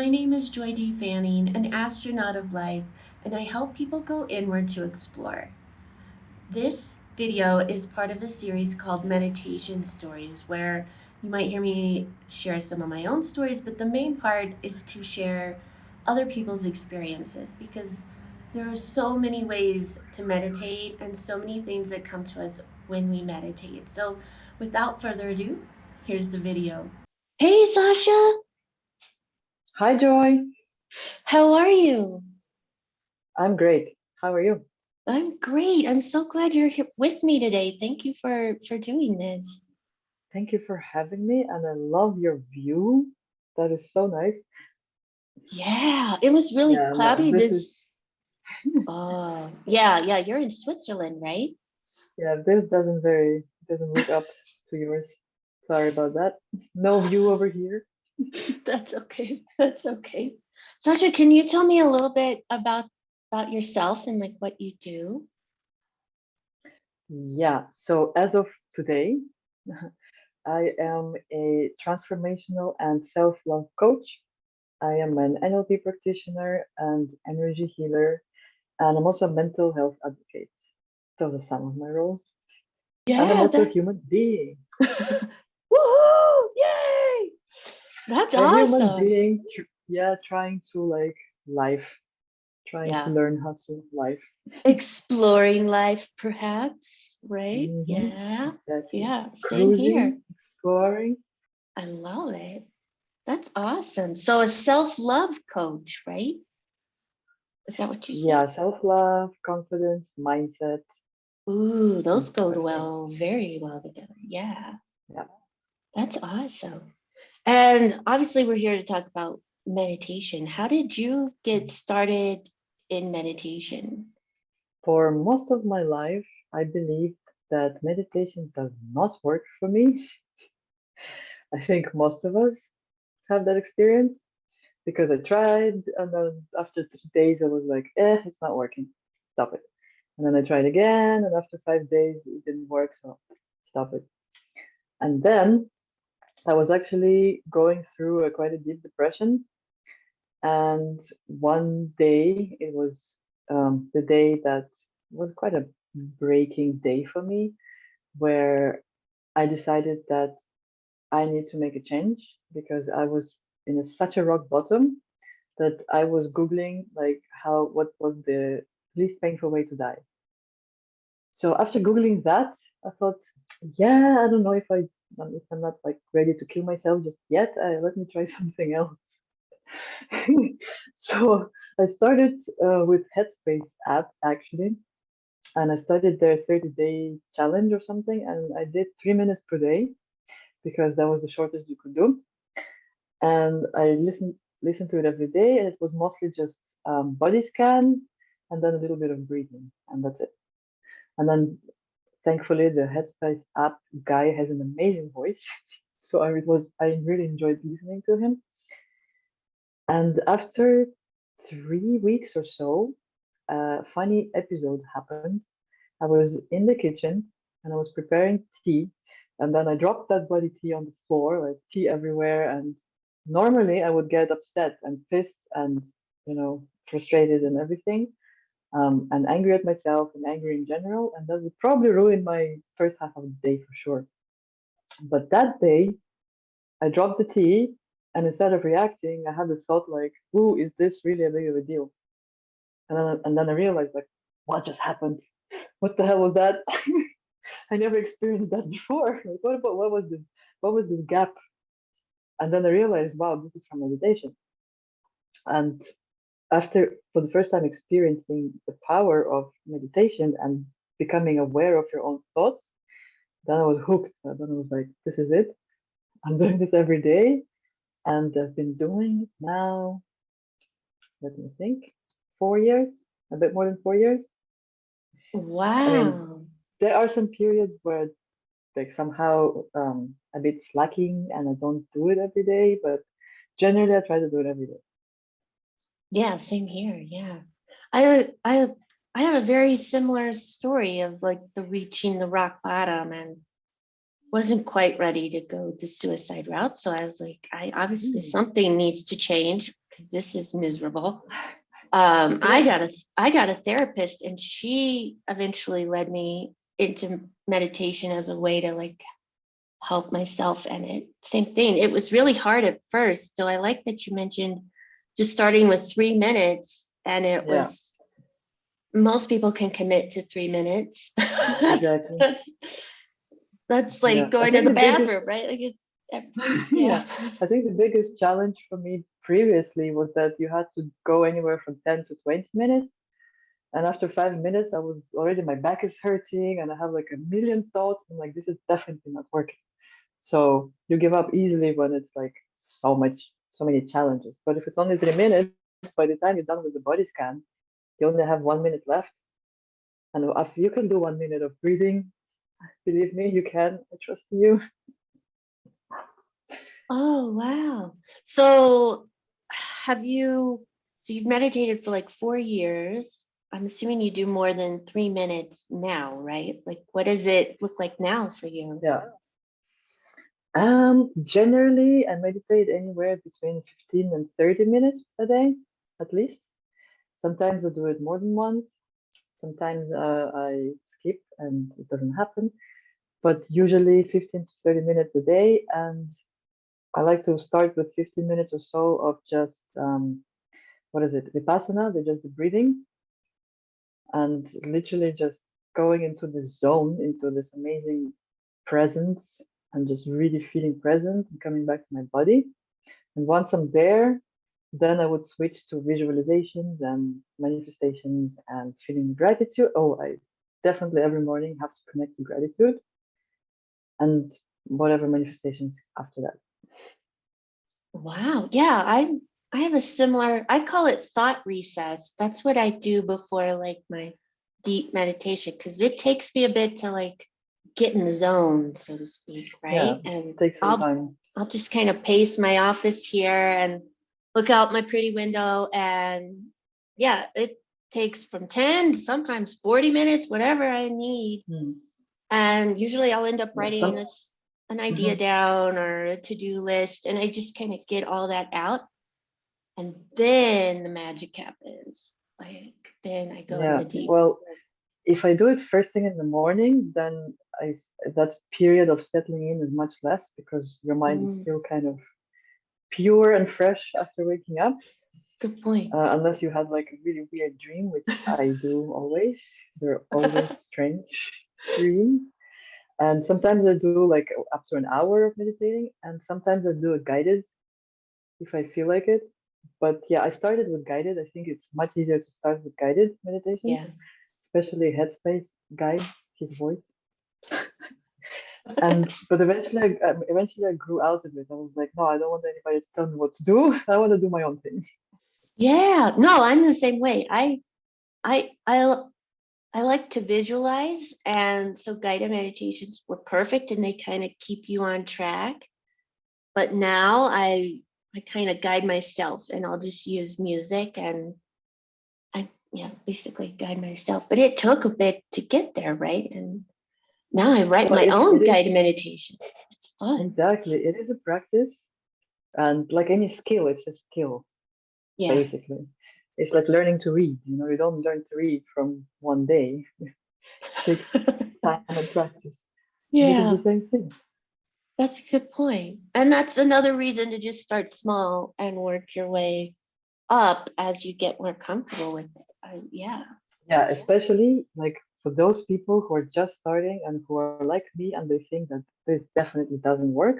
My name is Joy D. Fanning, an astronaut of life, and I help people go inward to explore. This video is part of a series called Meditation Stories, where you might hear me share some of my own stories, but the main part is to share other people's experiences because there are so many ways to meditate and so many things that come to us when we meditate. So, without further ado, here's the video. Hey, Sasha! Hi, Joy. How are you? I'm great. How are you? I'm great. I'm so glad you're here with me today. Thank you for doing this. Thank you for having me, and I love your view. That is so nice. Yeah, it was really Yeah, cloudy this is this. Oh, yeah, you're in Switzerland, right? yeah, this doesn't look up to yours. Sorry about that. No view over here. That's okay. That's okay. Sasha, can you tell me a little bit about yourself and like what you do? Yeah, so as of today, I am a transformational and self-love coach. I am an NLP practitioner and energy healer, and I'm also a mental health advocate. Those are some of my roles. And I'm Yeah, also a that human being. woohoo! Yay! That's A human awesome. being, yeah, trying to like life, trying to Yeah. learn how to live. Exploring life, perhaps, right? Mm-hmm. Yeah. Exactly. Yeah, same here. Cruising, exploring. I love it. That's awesome. So a self-love coach, right? Is that what you said? Yeah, self-love, confidence, mindset. Ooh, those go Everything. well, very well together. Yeah, Yeah. that's awesome. And obviously, we're here to talk about meditation. How did you get started in meditation? For most of my life, I believed that meditation does not work for me. I think most of us have that experience because I tried, and then after 3 days, I was like, it's not working. Stop it. And then I tried again, and after 5 days, it didn't work, so stop it. And then I was actually going through quite a deep depression. And one day, it was the day that was quite a breaking day for me, where I decided that I need to make a change because I was in such a rock bottom that I was Googling like what was the least painful way to die. So after Googling that, I thought, yeah, I don't know if I'm not like ready to kill myself just yet. Let me try something else. So I started with Headspace app actually, and I started their 30-day challenge or something, and I did 3 minutes per day because that was the shortest you could do. And I listened to it every day, and it was mostly just body scan and then a little bit of breathing, and that's it. And then thankfully, the Headspace app guy has an amazing voice, so I really enjoyed listening to him. And after 3 weeks or so, a funny episode happened. I was in the kitchen and I was preparing tea, and then I dropped that bloody tea on the floor, like tea everywhere. And normally I would get upset and pissed and frustrated and everything, and angry at myself and angry in general, and that would probably ruin my first half of the day for sure. But that day, I dropped the tea, and instead of reacting, I had this thought like, "Ooh, is this really a big of a deal?" And then I realized like, what just happened? What the hell was that? I never experienced that before. Like, what was this? What was this gap? And then I realized, wow, this is from meditation. And after, for the first time, experiencing the power of meditation and becoming aware of your own thoughts, then I was hooked. Then I was like, this is it. I'm doing this every day, and I've been doing it now. Let me think. 4 years, a bit more than 4 years. I mean, Wow. there are some periods where like somehow a bit slacking and I don't do it every day, but generally I try to do it every day. Yeah, same here. Yeah. I I I have a very similar story of like the reaching the rock bottom and wasn't quite ready to go the suicide route. So I was like, I obviously Hmm. something needs to change. because this is miserable. Yeah. I got a therapist, and she eventually led me into meditation as a way to like help myself. And it same thing. It was really hard at first. So I like that you mentioned just starting with 3 minutes, and it Yeah. was most people can commit to 3 minutes. Exactly. That's that's Yeah. like I going to think the the biggest bathroom, right? Like it's yeah, yeah. I think the biggest challenge for me previously was that you had to go anywhere from 10 to 20 minutes. And after 5 minutes, I was already, my back is hurting and I have like a million thoughts. I'm like, this is definitely not working. So you give up easily when it's like so many challenges. But if it's only 3 minutes, by the time you're done with the body scan, you only have 1 minute left. And if you can do 1 minute of breathing, believe me, you can. I trust you. Oh, wow. So have you, so you've meditated for like 4 years. I'm assuming you do more than 3 minutes now, right? Like, what does it look like now for you? Yeah. Generally, I meditate anywhere between 15 and 30 minutes a day, at least. Sometimes I do it more than once. Sometimes I skip and it doesn't happen. But usually 15 to 30 minutes a day. And I like to start with 15 minutes or so of just, what is it, Vipassana, they're just the breathing, and literally just going into this zone, into this amazing presence, and just really feeling present and coming back to my body. And once I'm there, then I would switch to visualizations and manifestations and feeling gratitude. Oh, I definitely every morning have to connect to gratitude and whatever manifestations after that. Wow. Yeah, I have a similar, I call it thought recess. That's what I do before like my deep meditation, because it takes me a bit to like get in the zone, so to speak, Yeah, right? And take some time. I'll just kind of pace my office here and look out my pretty window, and yeah, it takes from 10 to sometimes 40 minutes, whatever I need. Hmm. And usually I'll end up Yeah, writing an idea mhm. down or a to-do list, and I just kind of get all that out. And then the magic happens. Like then I go in Yeah. the deep. Well, if I do it first thing in the morning, then that period of settling in is much less because your mind is Mm, still kind of pure and fresh after waking up. good point. Unless you had like a really weird dream, which I do always. They're always strange dreams. And sometimes I do like up to an hour of meditating, and sometimes I do a guided if I feel like it. But yeah, I started with guided. I think it's much easier to start with guided meditations, Yeah. especially Headspace guides his voice. And but eventually I grew out of it. I was like, no, I don't want anybody to tell me what to do. I want to do my own thing. Yeah. No, I'm the same way. I I I like to visualize, and so guided meditations were perfect, and they kind of keep you on track. But now I kind of guide myself, and I'll just use music, and I yeah basically guide myself. But it took a bit to get there, right? And now I write Well, my it own is guided meditations. It's fun. exactly. It is a practice, and like any skill, it's a skill Yeah. basically. It's like learning to read. You know, you don't learn to read from one day. It takes time and practice. This is the Yeah, same thing. that's a good point. And that's another reason to just start small and work your way up as you get more comfortable with it. Yeah. Yeah, especially like for those people who are just starting and who are like me and they think that this definitely doesn't work.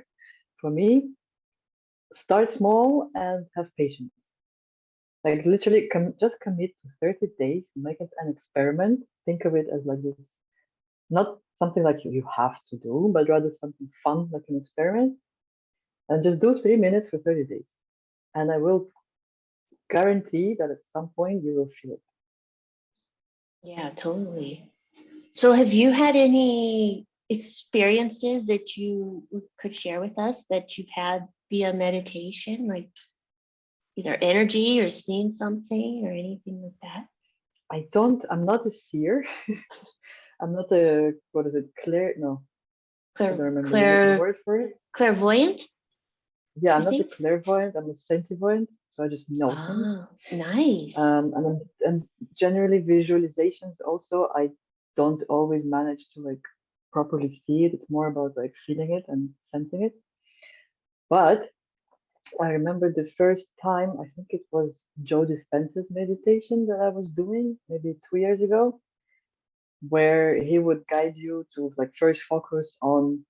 For me, start small and have patience. Like literally just commit to 30 days, make it an experiment. Think of it as like this, not something like you have to do, but rather something fun, like an experiment. And just do 3 minutes for 30 days. And I will guarantee that at some point you will feel it. Yeah, totally. So have you had any experiences that you could share with us that you've had via meditation, like either energy or seeing something or anything like that? I'm not a seer. I'm not a, what is it, no, I don't remember the word for it. Clairvoyant, Yeah, I'm I not a think. clairvoyant, I'm a sensivant. So I just know things. Ah, nice. And generally visualizations also, I don't always manage to like properly see it. It's more about like feeling it and sensing it. But I remember the first time, I think it was Joe Dispenza's meditation that I was doing maybe 2 years ago, where he would guide you to like first focus on,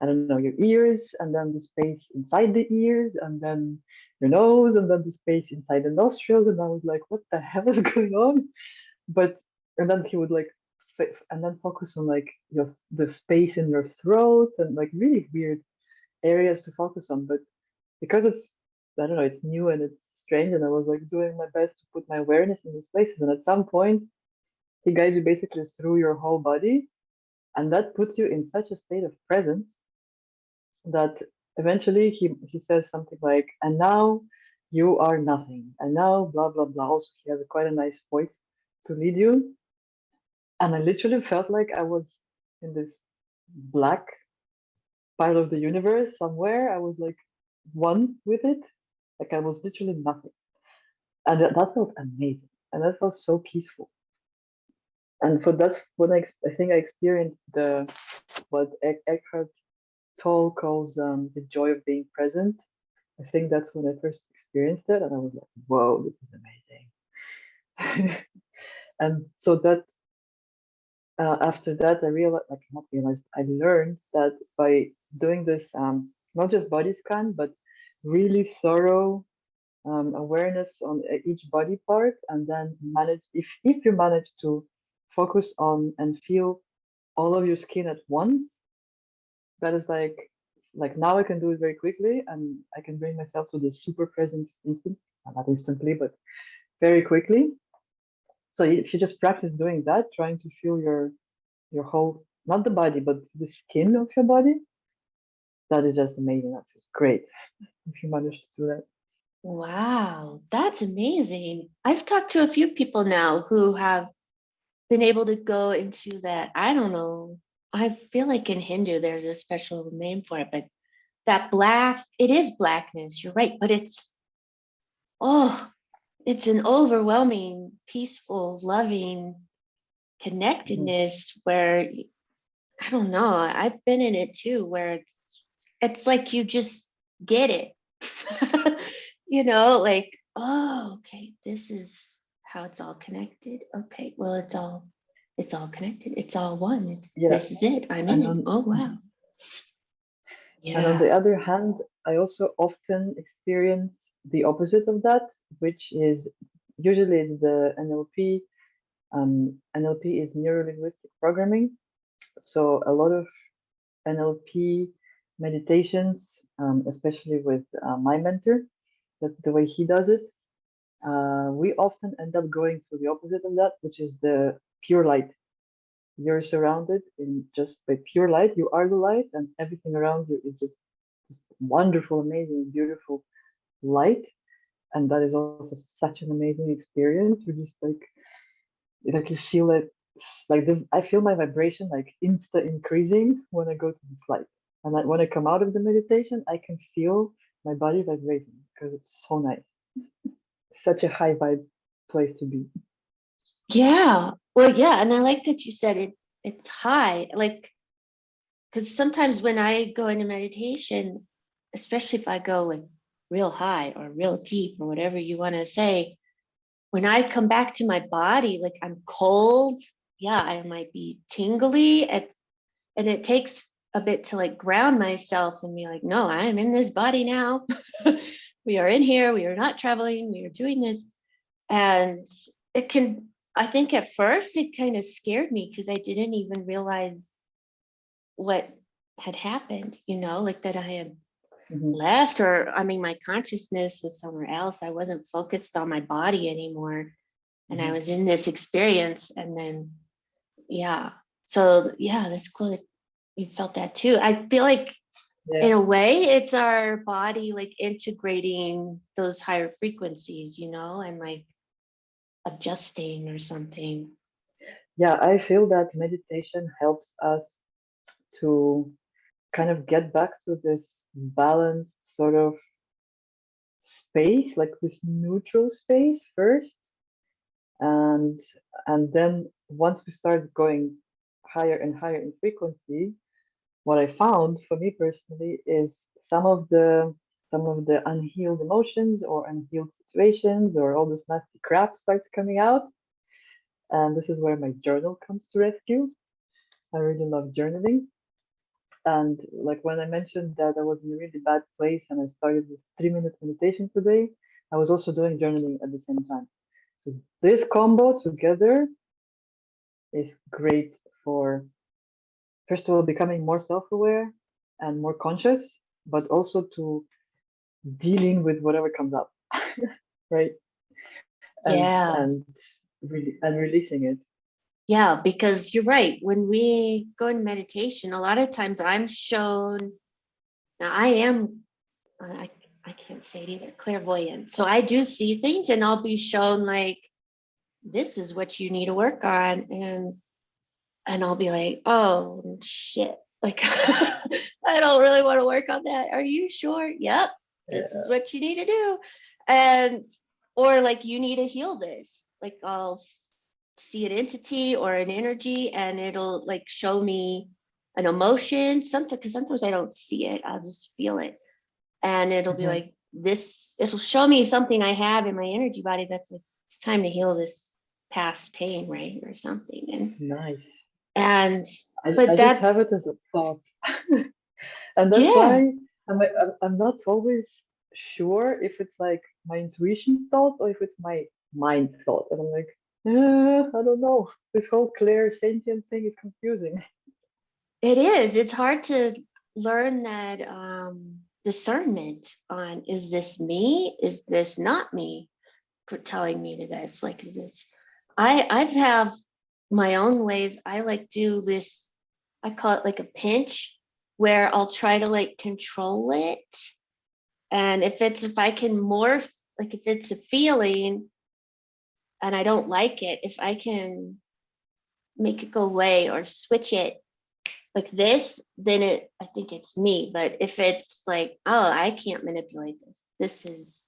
I don't know, your ears, and then the space inside the ears, and then your nose, and then the space inside the nostrils. And I was like, what the hell is going on? But and then he would like and then focus on like your the space in your throat and like really weird areas to focus on. But because it's, I don't know, it's new and it's strange, and I was like doing my best to put my awareness in these places. And at some point, he guides you basically through your whole body, and that puts you in such a state of presence that eventually he says something like, "And now you are nothing," and now blah blah blah. Also, he has a quite a nice voice to lead you, and I literally felt like I was in this black part of the universe somewhere. I was like one with it, like I was literally nothing. And that felt amazing, and that felt so peaceful. And for that's when I think I experienced the what Eckhart Tolle calls the joy of being present. I think that's when I first experienced it, and I was like, "Whoa, this is amazing!" And so that after that, I realized, like not realized, I learned that by doing this, not just body scan, but really thorough awareness on each body part, and then manage if you manage to focus on and feel all of your skin at once, that is like now I can do it very quickly, and I can bring myself to the super present instant, not instantly but very quickly. So if you just practice doing that, trying to feel your whole, not the body but the skin of your body, that is just amazing. That's just great if you manage to do that. Wow, that's amazing. I've talked to a few people now who have been able to go into that. I don't know. I feel like in Hindu there's a special name for it, but that black, it is blackness, you're right, but oh, it's an overwhelming, peaceful, loving Mhm. connectedness where I don't know. I've been in it too, where it's like you just get it. Like, oh, okay, this is how it's all connected. Okay, well, it's all connected. It's all one. Yeah, This is it. I'm in and it. on Oh wow. mhm. And on the Yeah. other hand, I also often experience the opposite of that, which is usually the NLP. NLP is neuro linguistic programming. So a lot of NLP meditations, especially with my mentor, that the way he does it, we often end up going to the opposite of that, which is the pure light. You're surrounded in just by pure light. You are the light, and everything around you is just wonderful, amazing, beautiful light. And that is also such an amazing experience. You just like you feel it, like I feel my vibration like insta increasing when I go to this light. And like when I come out of the meditation, I can feel my body vibrating because it's so nice. Such a high vibe place to be. Yeah. Well, yeah. And I like that you said it's high. Like, because sometimes when I go into meditation, especially if I go like real high or real deep or whatever you want to say, when I come back to my body, like I'm cold. Yeah, I might be tingly. And it takes a bit to like ground myself and be like, no, I'm in this body now. We are in here. We are not traveling. We are doing this. And it can, I think at first it kind of scared me because I didn't even realize what had happened, like that I had Hmm. left, or I mean, my consciousness was somewhere else. I wasn't focused on my body anymore. And I Hmm. was in this experience. And then, yeah. So, yeah, that's cool that you felt that too. I feel like, Yeah. in a way, it's our body like integrating those higher frequencies, and like adjusting or something. Yeah, I feel that meditation helps us to kind of get back to this balanced sort of space, like this neutral space first, and then once we started going higher and higher in frequency, what I found for me personally is some of the unhealed emotions or unhealed situations or all this nasty crap starts coming out. And this is where my journal comes to rescue. I really love journaling. And like when I mentioned that I was in a really bad place and I started with 3 minute meditation today, I was also doing journaling at the same time. So this combo together is great for, first of all, becoming more self-aware and more conscious, but also to dealing with whatever comes up, right? Yeah. And really and releasing it. Yeah, because you're right. When we go in meditation, a lot of times I'm shown, now I am, I can't say it either, clairvoyant. So I do see things and I'll be shown like, this is what you need to work on. And I'll be like, oh shit. Like I don't really want to work on that. Are you sure? Yep. This is Yeah. what you need to do. And or like you need to heal this. Like I'll see an entity or an energy and it'll like show me an emotion, something because sometimes I don't see it. I'll just feel it. And it'll be Mhm. like this, it'll show me something I have in my energy body that's like, it's time to heal this past pain, right? Or something. Nice. And I but just that's have it as a thought. And that's yeah, why I'm not always sure if it's like my intuition thought or if it's my mind thought. And I'm like, I don't know. This whole clear sentient thing is confusing. it is. It's hard to learn that discernment on, is this me? Is this not me for telling me to this? Like this, I've have my own ways. I like do this, I call it like a pinch where I'll try to like control it. And if I can morph, like if it's a feeling and I don't like it, if I can make it go away or switch it like this, then I think it's me. But if it's like, oh, I can't manipulate this. This is,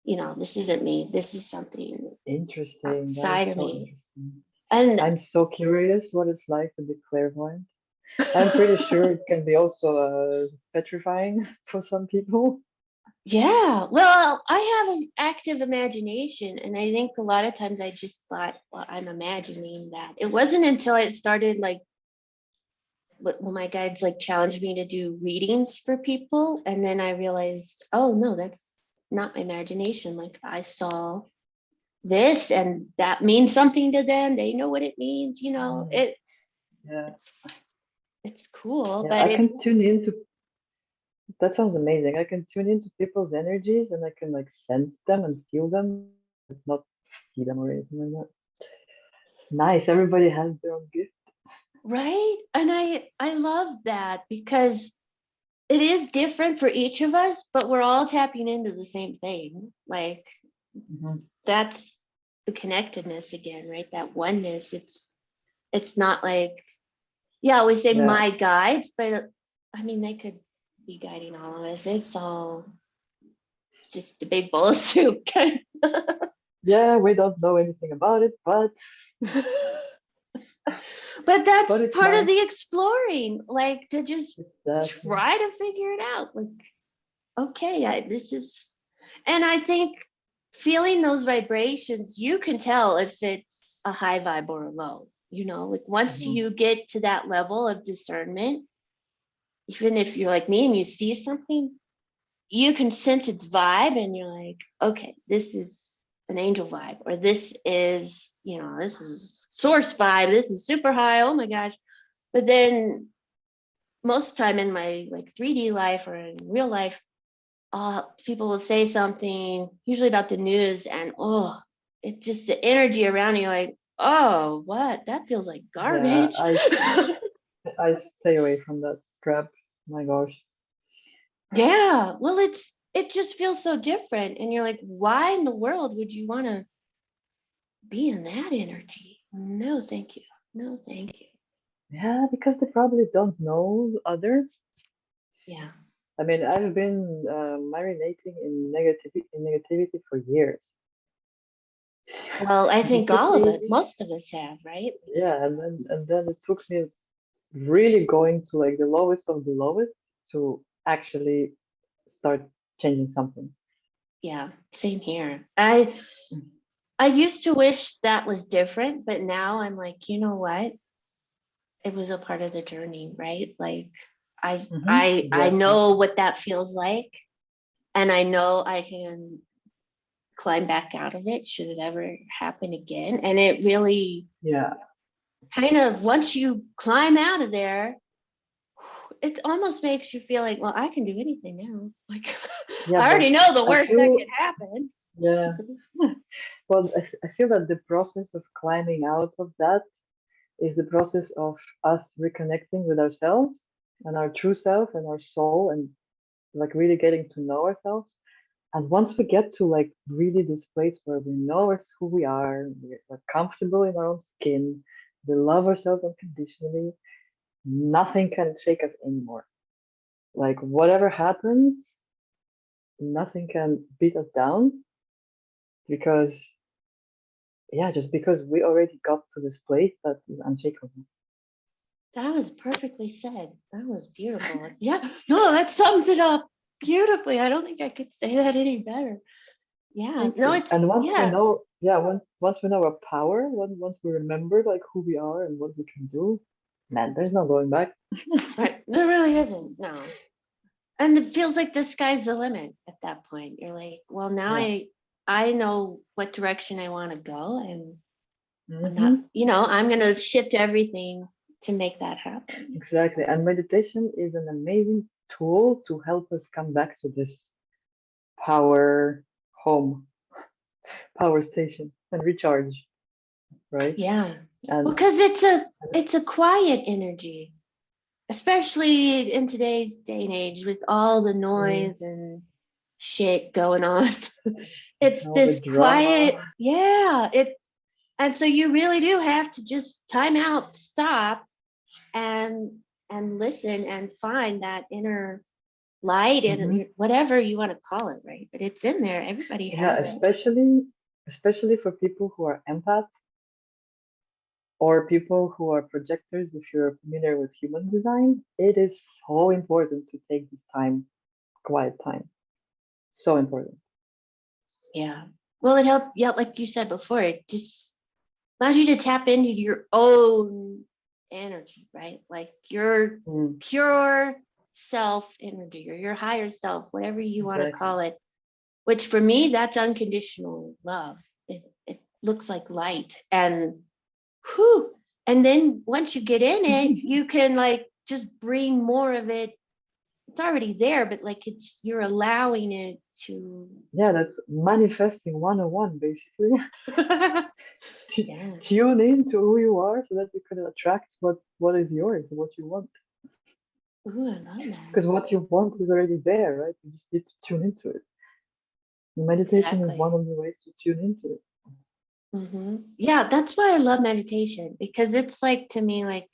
this isn't me. This is something Interesting. That is outside of so me. interesting. And I'm so curious what it's like to be clairvoyant. I'm pretty sure it can be also petrifying for some people. yeah, well, I have an active imagination. And I think a lot of times I just thought, well, I'm imagining that. It wasn't until I started like, well, my guides like challenged me to do readings for people. And then I realized, oh, no, that's not my imagination. Like I saw this and that means something to them. They know what it means, Mm, yeah. it's it's cool, Yeah, but I it's can tune into, that sounds amazing. I can tune into people's energies and I can like sense them and feel them, but not see them or anything like that. Nice. Everybody has their own gift. right. And I love that because it is different for each of us, but we're all tapping into the same thing. Like Hmm. that's the connectedness again, right? That oneness. It's not like, yeah, we say Yeah. my guides, but I mean they could be guiding all of us. It's all just a big bowl of soup. Yeah, we don't know anything about it, but But that's it's part of nice. the exploring, like to just Exactly. try to figure it out. Like, okay, this is, and I think feeling those vibrations, you can tell if it's a high vibe or a low. Like once Hmm. you get to that level of discernment, even if you're like me and you see something, you can sense its vibe and you're like, okay, this is an angel vibe, or this is source vibe, this is super high, oh my gosh. But then most of the time in my like 3D life or in real life, people will say something usually about the news and it just the energy around you like, oh, what? That feels like Yeah, garbage. I stay away from that crap. My gosh. Yeah, well, it just feels so different. And you're like, why in the world would you want to be in that energy? No, thank you. No, thank you. Yeah, because they probably don't know others. Yeah. I mean, I've been marinating in negativity for years. Well, I And it think took all of me, it, most of us have, right? yeah, and then it took me really going to like the lowest of the lowest to actually start changing something. Yeah, same here. I used to wish that was different, but now I'm like, you know what? It was a part of the journey, right? Like I Exactly. know what that feels like, and I know I can climb back out of it should it ever happen again. And it really Yeah. kind of, once you climb out of there, it almost makes you feel like, well, I can do anything now. Like Yeah, I but already know the I worst that feel, could happen. yeah. Well, I feel that the process of climbing out of that is the process of us reconnecting with ourselves and our true self and our soul and like really getting to know ourselves. And once we get to like really this place where we know us who we are, we're comfortable in our own skin, we love ourselves unconditionally, nothing can shake us anymore. Like whatever happens, nothing can beat us down because yeah, just because we already got to this place that is unshakable. That was perfectly said. That was beautiful. Yeah, no, that sums it up beautifully. I don't think I could say that any better. Yeah, Thank no, you. it's, And once we yeah, know, yeah, once we know our power, once we remember like who we are and what we can do, man, there's no going back. right. There really isn't. No. And it feels like the sky's the limit at that point. You're like, well, now Yeah. I know what direction I want to go, and I'm not, Hmm. I'm gonna shift everything to make that happen. Exactly. And meditation is an amazing tool to help us come back to this power home, power station and recharge, right? Yeah. And Well, because it's a quiet energy, especially in today's day and age with all the mm, noise and shit going on. It's all the this quiet, drama. yeah. And so you really do have to just time out, stop, and listen and find that inner light Hmm. and whatever you want to call it, right? But it's in there. Everybody Yeah, has it. especially for people who are empaths or people who are projectors, if you're familiar with human design, it is so important to take this time, quiet time. So important. Yeah. Well, it helped. Yeah, like you said before, it just allows you to tap into your own energy, right? Like your Mm, pure self energy or your higher self, whatever you want to exactly. call it. Which for me, that's unconditional love. It looks like light, and whew. And then once you get in it, you can like just bring more of it. It's already there, but like you're allowing it to. Yeah, that's manifesting 101, basically. Yeah. Tune in to who you are so that you can attract what is yours, what you want. Ooh, I love that. Because what you want is already there, right? You just need to tune into it. Meditation is one Exactly. of the ways to tune into it. Yeah, that's why I love meditation, because it's like, to me, like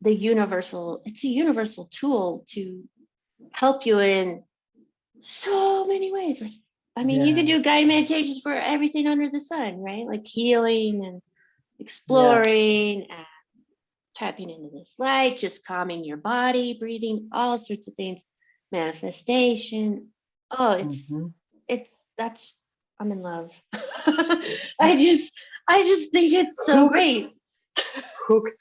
it's a universal tool to help you in so many ways. Like, I mean, you can Yeah, do guided meditations for everything under the sun, right? Like healing and yeah. exploring and tapping into this light, just calming your body, breathing, all sorts of things, manifestation. Oh, Hmm. that's, I'm in love. I just think it's so Hooked, great. hooked.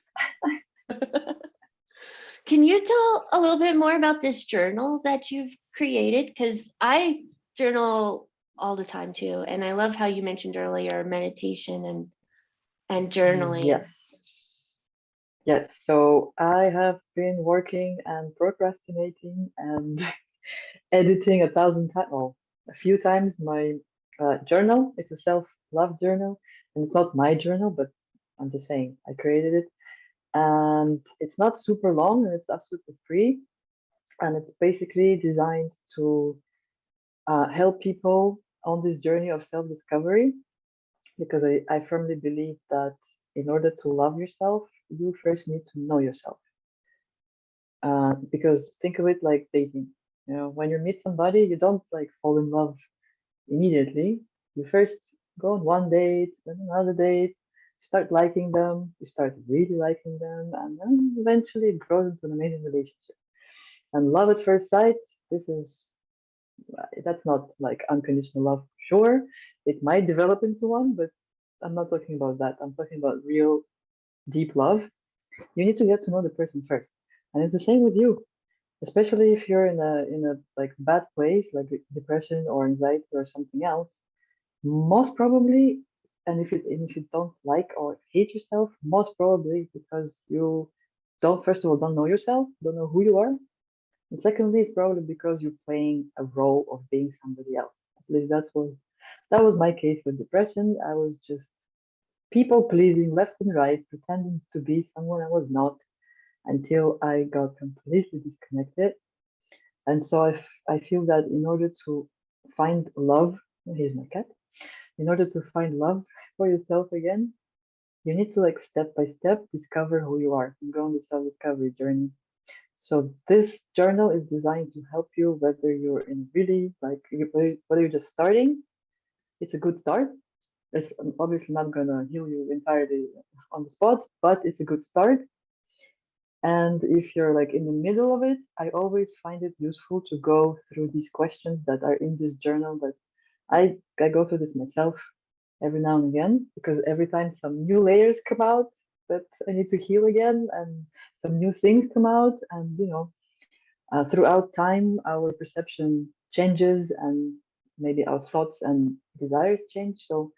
Can you tell a little bit more about this journal that you've created? Because I journal all the time too, and I love how you mentioned earlier meditation and journaling. Yes. Yes. So I have been working and procrastinating and editing 1,000 times, oh, a few times my journal. It's a self-love journal, and it's not my journal, but I'm just saying I created it, and it's not super long, and it's absolutely free, and it's basically designed to help people on this journey of self-discovery, because I firmly believe that in order to love yourself, you first need to know yourself. Because think of it like dating. You know, when you meet somebody, you don't like fall in love immediately. You first go on one date, then another date, start liking them, you start really liking them, and then eventually it grows into an amazing relationship. And love at first sight, this is that's not like unconditional love, sure. It might develop into one, but I'm not talking about that. I'm talking about real deep love. You need to get to know the person first. And it's the same with you, especially if you're in a like bad place, like depression or anxiety or something else. Most probably, and if you don't like or hate yourself, most probably because you don't first of all don't know yourself, don't know who you are, and secondly, it's probably because you're playing a role of being somebody else. At least that was my case with depression. I was just people pleasing left and right, pretending to be someone I was not until I got completely disconnected. And so I feel that in order to find love, here's my cat. In order to find love for yourself again, you need to like step by step discover who you are and go on the self-discovery journey. So this journal is designed to help you whether you're in really like whether you're just starting. It's a good start. It's obviously not gonna heal you entirely on the spot, but it's a good start. And if you're like in the middle of it, I always find it useful to go through these questions that are in this journal. That I go through this myself every now and again because every time some new layers come out that I need to heal again, and some new things come out, and throughout time, our perception changes and maybe our thoughts and desires change. So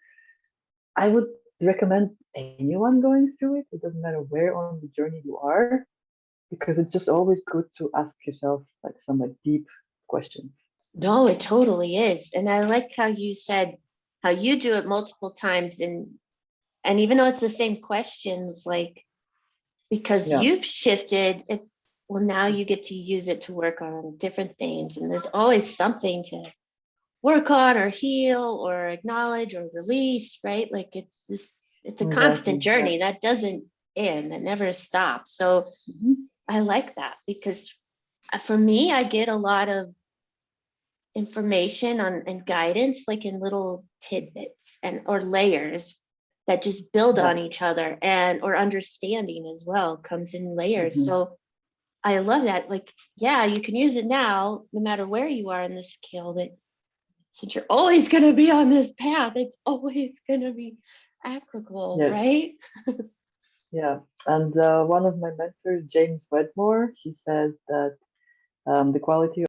I would recommend anyone going through it. It doesn't matter where on the journey you are, because it's just always good to ask yourself like some like deep questions. No, it totally is. And I like how you said how you do it multiple times, and even though it's the same questions, like because Yeah, you've shifted, it's well, now you get to use it to work on different things. And there's always something to work on or heal or acknowledge or release, right? Like it's a constant exactly. Yeah. journey that doesn't end, that never stops. So Hmm. I like that because for me, I get a lot of information on and guidance like in little tidbits and or layers that just build Yeah. on each other, and or understanding as well comes in layers. Hmm. So I love that. Like, yeah, you can use it now no matter where you are in the scale, but since you're always going to be on this path, it's always going to be applicable, Yes. right? Yeah. And one of my mentors, James Wedmore, he says that the quality